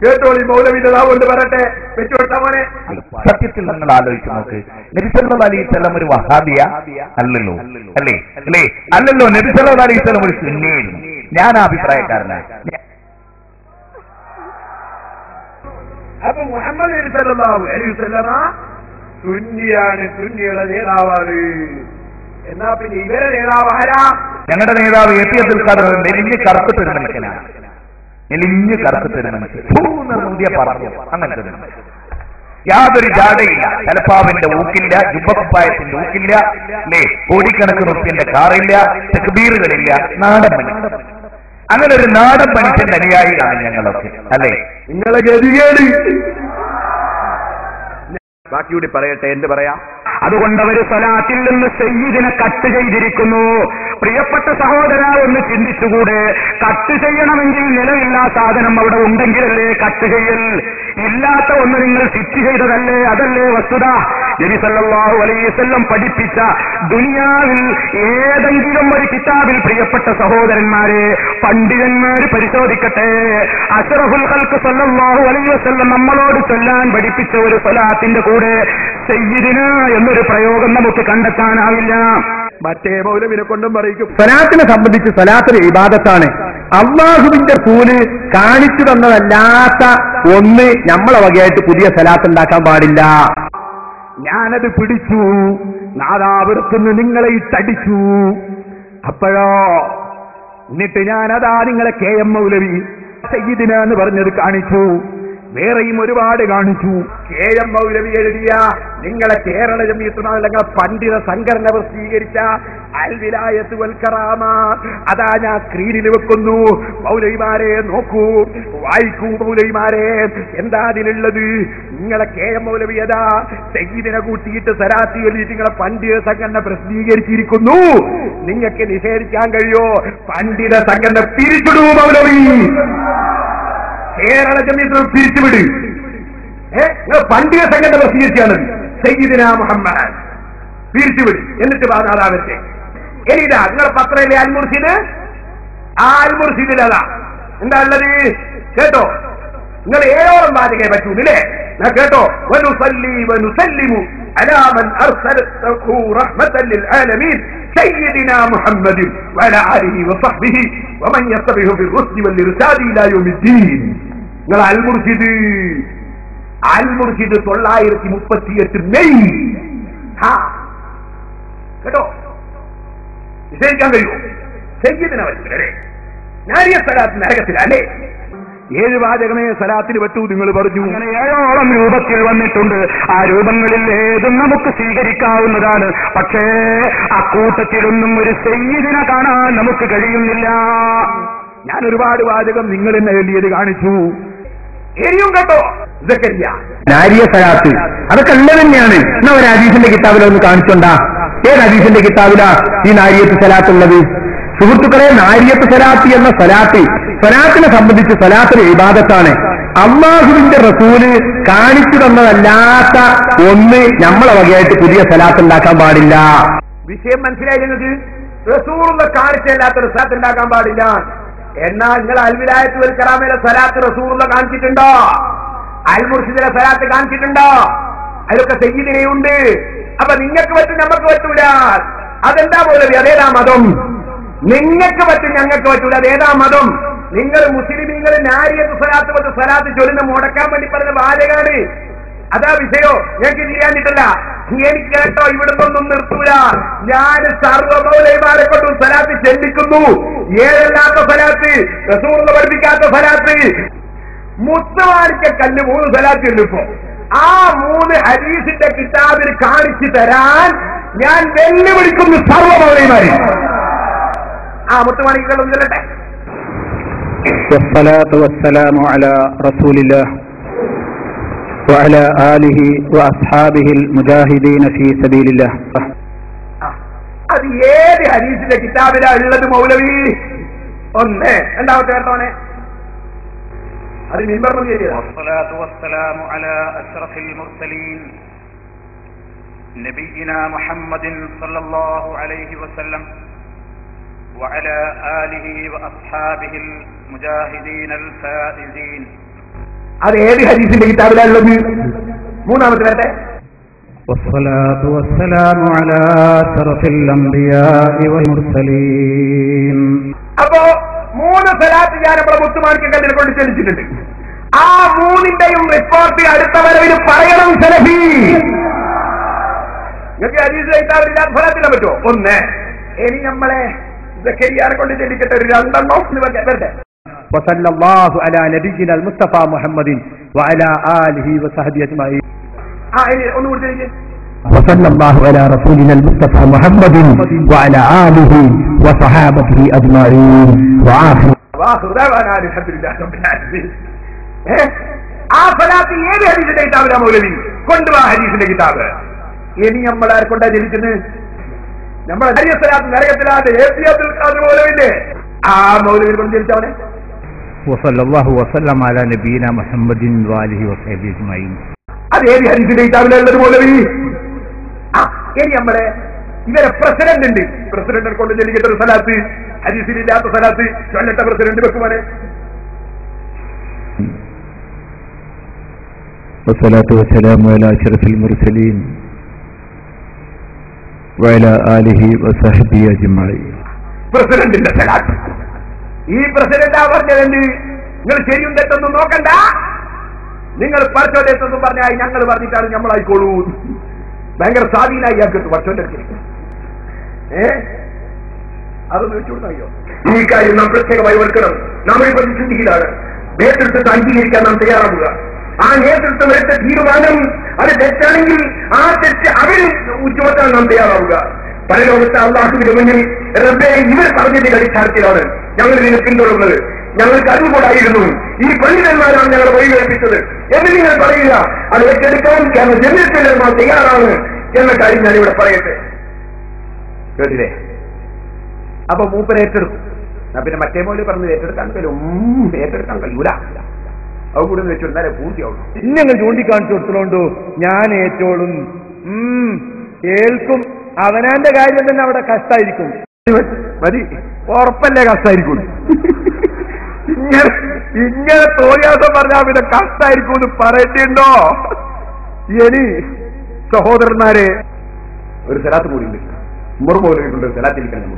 കേട്ടോളി മൗലവിന്റെ നാവുകൊണ്ട് പറയട്ടെ, വെച്ചുകൊടുത്താ മോനെ. സത്യത്തിൽ നിങ്ങൾ ആലോചിച്ച് നോക്ക്, നബി സല്ലല്ലാഹു അലൈഹി വസല്ലം ഒരു വഹാബിയ അല്ലല്ലോ, അല്ലേ അല്ലേ അല്ലല്ലോ. നബി സല്ലല്ലാഹു അലൈഹി വസല്ലം ഒരു സുന്നിയായിരുന്നു. ഞാൻ ആ അഭിപ്രായക്കാരനാണ്. അപ്പൊ മുഹമ്മദ് നബി സല്ലല്ലാഹു അലൈഹി വസല്ലം സുന്നിയാണ്, സുന്നിയുടെ നേതാവാണ്. എന്നാ പിന്നെ ഇവരെ നേതാവ് ആരാ? ഞങ്ങളുടെ നേതാവ് എ പി അബ്ദുൽ ഖാദർ മെലിഞ്ഞ് കറുത്തിട്ടൊരു മനുഷ്യനാണ്. മെലിഞ്ഞ് കറുത്തിട്ടൊരു മനുഷ്യൻ പറഞ്ഞു. അങ്ങനെ യാതൊരു ജാടയില്ല, തലപ്പാവിന്റെ ഊക്കില്ല, ജുബക്കുപ്പായത്തിന്റെ ഊക്കില്ല, അല്ലേ, കോടിക്കണക്കിന് റുപ്യന്റെ കാറില്ല, തക്ബീറുകളില്ല, നാടൻ മനുഷ്യൻ. അങ്ങനെ ഒരു നാടൻ മനുഷ്യന്റെ അനുയായികളാണ് ഞങ്ങളൊക്കെ, അല്ലേ? നിങ്ങളെ ഗതികേട് ബാക്കിയൂടി പറയട്ടെ, എന്ത് പറയാം. അതുകൊണ്ട് അവർ സ്വലാത്തിൽ നിന്ന് സയ്യിദിനെ കട്ട് ചെയ്തിരിക്കുന്നു. പ്രിയപ്പെട്ട സഹോദര, ഒന്ന് ചിന്തിച്ചുകൂടെ? കട്ട് ചെയ്യണമെങ്കിൽ നിലവില്ലാ സാധനം അവിടെ ഉണ്ടെങ്കിലല്ലേ കട്ട് ചെയ്യൽ. ഇല്ലാത്ത ഒന്ന് നിങ്ങൾ ഫിറ്റ് ചെയ്തതല്ലേ, അതല്ലേ വസ്തുത. നബി സല്ലല്ലാഹു അലൈഹി വസല്ലം പഠിപ്പിച്ച ദുനിയാവിൽ ഏതെങ്കിലും ഒരു കിതാബിൽ പ്രിയപ്പെട്ട സഹോദരന്മാരെ, പണ്ഡിതന്മാര് പരിശോധിക്കട്ടെ, അഷ്റഫുൽ ഖൽഖ് സല്ലല്ലാഹു അലൈഹി വസല്ലം നമ്മളോട് ചൊല്ലാൻ പഠിപ്പിച്ച ഒരു സ്വലാത്തിന്റെ കൂടെ സയ്യിദിന എന്നൊരു പ്രയോഗം നമുക്ക് കണ്ടെത്താനാവില്ല. മറ്റേ മൗലവിനെ കൊണ്ടും പറയിക്കും. സ്വലാത്തിനെ സംബന്ധിച്ച് സ്വലാത്തൊരു ഇബാദത്താണ്. അള്ളാഹുവിന്റെ കൂല് കാണിച്ചു തന്നതല്ലാത്ത ഒന്ന് നമ്മളെ വകയായിട്ട് പുതിയ സ്വലാത്ത് ഉണ്ടാക്കാൻ പാടില്ല. ഞാനത് പിടിച്ചു, നാദാവൃത്തുനിന്ന് നിങ്ങളെ ഇട്ടടിച്ചു. അപ്പോഴോ എന്നിട്ട് ഞാനതാ നിങ്ങളെ കെ എം മൗലവി സയ്യിദിന എന്ന് പറഞ്ഞത് കാണിച്ചു. വേറെയും ഒരുപാട് കാണിച്ചു. കെ എം മൗലവി എഴുതിയ നിങ്ങളെ കേരള ജമീയത്തുൽ പണ്ഡിത സംഘടന പ്രസിദ്ധീകരിച്ച അൽ വിലായത്ത് വൽ കറാമ അതാ ഞാൻ സ്ക്രീനിൽ വെക്കുന്നു. മൗലവിമാരെ നോക്കൂ, വായിക്കൂ മൗലവിമാരെ, എന്താ അതിലുള്ളത്? നിങ്ങളെ കെ എം മൗലവി അതാ സയ്യിദിനെ കൂട്ടിയിട്ട് സലാത്തി ചൊല്ലിയിട്ട് നിങ്ങളെ പണ്ഡിത സംഘടന പ്രസിദ്ധീകരിച്ചിരിക്കുന്നു. നിങ്ങൾക്ക് നിഷേധിക്കാൻ കഴിയോ? പണ്ഡിത സംഘടന തിരിച്ചിടൂ മൗലവി, കേരള ജമീയത്ത് തിരിച്ചുവിട്. പണ്ഡിത സംഘടന പ്രസിദ്ധീകരിച്ചാണ് സയ്യിദിന മുഹമ്മദ്, തിരിച്ചുവിട്. എന്നിട്ട് ബാധാവത്തെ എനിതാ നിങ്ങളെ പത്രയിലെ അൽമുർഷിദ്, ആ അൽമുർഷിദിലതാ എന്താ ഉള്ളത് കേട്ടോ. നിങ്ങൾ ഏഴോളം വാചകേ പറ്റൂല്ലേ? കേട്ടോ. വനുസല്ലി വനുസല്ലിമു അലാ മൻ അർസലഹു റഹ്മതൻ ലിൽ ആലമീൻ സയ്യിദിനാ മുഹമ്മദിൻ വഅലാ ആലിഹി വസഹ്ബിഹി വമൻ യത്തബിഹു ബിർറുശ്ദി വൽ ഇർശാദി ഇലാ യൗമിദ്ദീൻ. നിങ്ങൾ അൽമുർഷിദ് 938 മെയ് കേട്ടോ. നിശ്ചയിക്കാൻ കഴിയുമോ? സയ്യിദിനെ പറ്റില്ലേ? ഞാനിയ സലാത്ത് നരകത്തിലല്ലേ? 7 വാചകമേ സലാത്തിന് പറ്റൂ നിങ്ങൾ പറഞ്ഞു. അങ്ങനെ 7ഓളം രൂപത്തിൽ വന്നിട്ടുണ്ട്. ആ രൂപങ്ങളിൽ ഏതും നമുക്ക് സ്വീകരിക്കാവുന്നതാണ്. പക്ഷേ അക്കൂട്ടത്തിലൊന്നും ഒരു സയ്യിദിനെ കാണാൻ നമുക്ക് കഴിയുന്നില്ല. ഞാൻ ഒരുപാട് വാചകം നിങ്ങൾ എന്നെ എഴുതിയത് കാണിച്ചു. എരിയും കേട്ടോ. നാരിയ സലാത്ത് അതൊക്കെ ഉള്ളത് തന്നെയാണ്. എന്നാ ഒരു ഹദീസിന്റെ കിതാബിലൊന്ന് കാണിച്ചോണ്ടാ. ഏത് ഹദീസിന്റെ കിതാബിലാ ഈ നാരിയത്ത് സലാത്ത് ഉള്ളത്? സുഹൃത്തുക്കളെ, നാരിയത്ത് സലാത്ത് എന്ന സ്വലാത്തിനെ സംബന്ധിച്ച് സ്വലാത്തിന് ഇബാദത്താണ്. അല്ലാഹുവിന്റെ റസൂല് കാണിച്ചു തന്നതല്ലാത്ത ഒന്ന് നമ്മളെ വകയായിട്ട് പുതിയ സ്വലാത്ത് ഉണ്ടാക്കാൻ പാടില്ല. വിഷയം മനസ്സിലായി നിങ്ങൾക്ക്? റസൂലിനെ കാണിച്ചല്ലാത്തൊരു സ്വലാത്ത് ഉണ്ടാക്കാൻ പാടില്ല. എന്നാൽ നിങ്ങൾ അൽവിലായത്ത് വൽ കറാമയിലെ സ്വലാത്ത് റസൂലിനെ കാണിച്ചിട്ടുണ്ടോ? അൽമുർഷിദിലെ സ്വലാത്ത് കാണിച്ചിട്ടുണ്ടോ? അതിലൊക്കെ സയ്യിദിനെയുണ്ട്. അപ്പൊ നിങ്ങൾക്ക് പറ്റും, ഞങ്ങൾക്ക് പറ്റൂല. അതെന്താ മൗലവി? അതേതാ മതം? നിങ്ങൾക്ക് പറ്റും, ഞങ്ങൾക്ക് പറ്റൂല. അതേതാ മതം? നിങ്ങൾ മുസ്ലിമീങ്ങൾ നാരിയത്ത് സ്വലാത്ത് കൊണ്ട് സ്വലാത്ത് ചൊല്ലുന്ന മുടക്കാൻ വേണ്ടി പറഞ്ഞ വാചകാണ്. അതാ വിഷയോ. ഞങ്ങൾക്ക് ചെയ്യാനിട്ടില്ല. എനിക്ക് കേട്ടോ, ഇവിടെ നിന്നൊന്നും നിർത്തൂല. ഞാൻ സർവ്വമൗലവിമാരെ കൊണ്ടും സ്വലാത്ത് ചെല്ലിക്കുന്നു. ഏഴല്ലാത്ത സ്വലാത്ത്, റസൂലിനെ പഠിപ്പിക്കാത്ത സ്വലാത്ത്, മുത്തമാണിക്ക കല്ല് 3 സ്വലാത്ത് ചെല്ലിപ്പോ. ആ 3 ഹദീസിന്റെ കിതാബിൽ കാണിച്ചു തരാൻ ഞാൻ വെല്ലുവിളിക്കുന്നു സർവ്വമൗലവിമാരെ. ആ മുത്തമാണിക്കൊന്നും ചെല്ലട്ടെ. വസ്സലാത്തു വസ്സലാമു അലാ റസൂലില്ലാഹ് വഅലാ ആലിഹി വഅസ്ഹാബിഹിൽ മുജാഹിദീന ഫീ സബീലില്ലാഹ്. അത് ഏത് ഹദീസിന്റെ കിതാബിലാ ഉള്ളത് മൗലവി? ഒന്ന്. രണ്ടാമത്തെ കേട്ടോനെ, അത് മിമ്പറിൽ ചെയ്തതാ. വസ്സലാത്തു വസ്സലാമു അലാ അഷ്റഫിൽ മുർസലീൻ നബിയിനാ മുഹമ്മദിൻ സല്ലല്ലാഹു അലൈഹി വസല്ലം وعلى آله وأصحابه المجاهدين الفائزين. അത് ഏത് ഹദീസിന്റെ കിതാബിലാണുള്ളത്? മൂന്നാമത്തെ വരട്ടെ. والصلاة والسلام على أشرف الأنبياء والمرسلين. അപ്പോ 3 സലാത്ത് ഞാൻ നമ്മുടെ മുത്തുമാണിക്ക് കല്ലിനെ കൊണ്ട് ചൊല്ലിച്ചിട്ടുണ്ട്. ആ 3ന്റെയും റിപ്പോർട്ട് അടുത്ത വരവിന് പറയണം സലഫി. നിങ്ങൾക്ക് ഹദീസ് കിതാബിലില്ലാത്ത സലാത്തിനെ പറ്റുമോ? 1. ഇനി നമ്മളെ സക്കരിയാനെ കൊണ്ട് ചൊല്ലിക്കട്ടെ ഒരു 2 എണ്ണം വരട്ടെ. وصلى الله على نبينا المصطفى محمد وعلى آله وصحبه أجمعين. ഇനി ഒന്നുകൂടി ചൊല്ലിക്കേ. وصلى الله على رسولنا المصطفى محمد وعلى آله وصحابته أجمعين وآخر دعوانا الحمد لله رب العالمين. ആ സലാത്ത് ഏത് ഹദീസിന്റെ കിതാബിലാ മൗലവി? കൊണ്ടുവാ ഹദീസിന്റെ കിതാബ്. ഇനി നമ്മളാരെ കൊണ്ടാ ജനിക്കുന്നത്? നമ്മളെ ഹരിയസലാത്ത് നരകത്തിലാതെ എപി അബ്ദുൽ ഖാദർ മൗലവിന്റെ ആ മൗലവിനെ കൊണ്ട് ജനിച്ചവനെ. وصلى الله وسلم على نبينا محمد وآله وصحبه أجمعين. അത് ഏത് ഹദീസിന്റെ കിതാബിലുള്ളത് മൗലവി? ഇനി നമ്മളെ ഇവരെ പ്രസിഡന്റ് ഉണ്ട്, പ്രസിഡന്റിനെ കൊണ്ട് ജനിക്കേണ്ട ഒരു സലാത്ത്, ഹദീസിലില്ലാത്ത സലാത്ത് ചൊല്ലട്ട പ്രസിഡന്റ് വെക്കുവാനെ. والصلاة والسلام على أشرف المرسلين وعلى آله وصحبه أجمعين. പ്രസിഡന്റിന്റെ സലാത്ത്. ഈ പ്രസിഡന്റ് പറഞ്ഞതുണ്ട്, നിങ്ങൾ ശരിയും തെറ്റൊന്നും നോക്കണ്ട, നിങ്ങൾ പറച്ചോട്ടെത്തൊന്നും പറഞ്ഞാൽ ഞങ്ങൾ പറഞ്ഞിട്ടാണ് നമ്മളായിക്കോളൂ. ഭയങ്കര സ്വാധീനായി ആക്കിട്ട് പറച്ചോന്റെ അതൊന്നും വെച്ചുകൊടുത്തോ. ഈ കാര്യം നാം പ്രത്യേകമായി ഓർക്കണം. നാം ഒരു പ്രതിസന്ധിയിലാണ്. നേതൃത്വത്തെ അംഗീകരിക്കാൻ നാം തയ്യാറാവുക. ആ നേതൃത്വം എടുത്ത തീരുമാനം അത് തെറ്റാണെങ്കിൽ ആ തെറ്റ് അവരിൽ ചുമത്താൻ നാം തയ്യാറാവുക. പരലോകത്തെ അള്ളാഹുവിന്റെ മുന്നിൽ റബ്ബേ ഇവർ പറഞ്ഞതിന്റെ അടിസ്ഥാനത്തിലാണ് ഞങ്ങൾ ഇതിനെ പിന്തുടർന്നത്, ഞങ്ങൾക്ക് അതുകൂടായിരുന്നു, ഈ പണ്ഡിതന്മാരാണ് ഞങ്ങൾ വഴികേൽപ്പിച്ചത് എന്ന് നിങ്ങൾ പറയുക. അത് ഏറ്റെടുക്കാൻ കാരണം ജനത്തിലെന്മാർ തയ്യാറാണ് എന്ന കാര്യം ഞാനിവിടെ പറയട്ടെ. കേട്ടില്ലേ? അപ്പൊ മൂപ്പര് ഏറ്റെടുക്കും. പിന്നെ മറ്റേ പോലെ പറഞ്ഞത് ഏറ്റെടുക്കാൻ കഴിയൂല. അത് കൂടെ വെച്ചിരുന്നാലേ പൂർത്തിയാവും. നിങ്ങൾ ചൂണ്ടിക്കാണിച്ചു കൊടുത്തോണ്ടു ഞാൻ ഏറ്റോളും കേൾക്കും. അവനാന്റെ കാര്യം തന്നെ അവിടെ കഷ്ടായിരിക്കും. മതി, ഉറപ്പല്ലേ കഷ്ടായിരിക്കും. ഇങ്ങനെ തോന്നിയാസം പറഞ്ഞാൽ പിന്നെ കഷ്ടായിരിക്കും എന്ന് പറയണ്ടോ? ഇനി സഹോദരന്മാരെ ഒരു സ്ഥലത്ത് കൂടി ഉണ്ട്. ഉമ്മർമൗലവിന്റെ സ്ഥലത്തിരിക്കണം.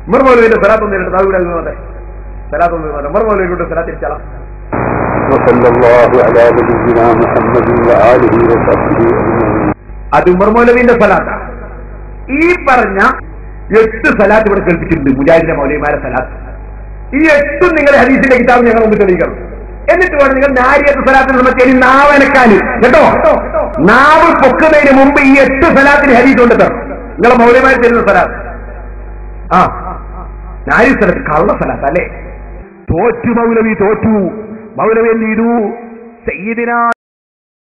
ഉമ്മർമൗലവിന്റെ സ്ഥലത്തൊന്നും അവിടെ സ്ഥലത്തൊന്നും ഉമ്മർമൗലവിന്റെ സ്ഥലത്തിരിച്ചാളാം. അത് ഉമ്മർമൗലവിന്റെ സ്ഥലത്താ. ഈ പറഞ്ഞ 8 സലാത്ത് ഇവിടെ കേൾപ്പിച്ചിട്ടുണ്ട്, മുജാഹിദിന്റെ മൗലവിമാരെ സലാത്ത്. ഈ 8 നിങ്ങളുടെ ഹദീസിന്റെ കിതാബ് ഞങ്ങൾ മുമ്പ് തെളിയിക്കണം. എന്നിട്ട് വേണം നിങ്ങൾ നാരിയത്ത് സലാത്തിന് നമുക്ക് നാവനക്കാന് കേട്ടോ. നാവ് പൊക്കുന്നതിന് മുമ്പ് ഈ 8 സലാത്തിന് ഹദീസ് കൊണ്ട് തരണം. നിങ്ങളെ മൗലവിമാർ തരുന്ന സലാത്ത്. നാരി സ്ഥലത്ത് കള്ള സലാത്ത് അല്ലേ? തോറ്റു മൗലവി, തോറ്റു. മൗലവി എന്ത് ചെയ്തു? സയ്യിദിനാ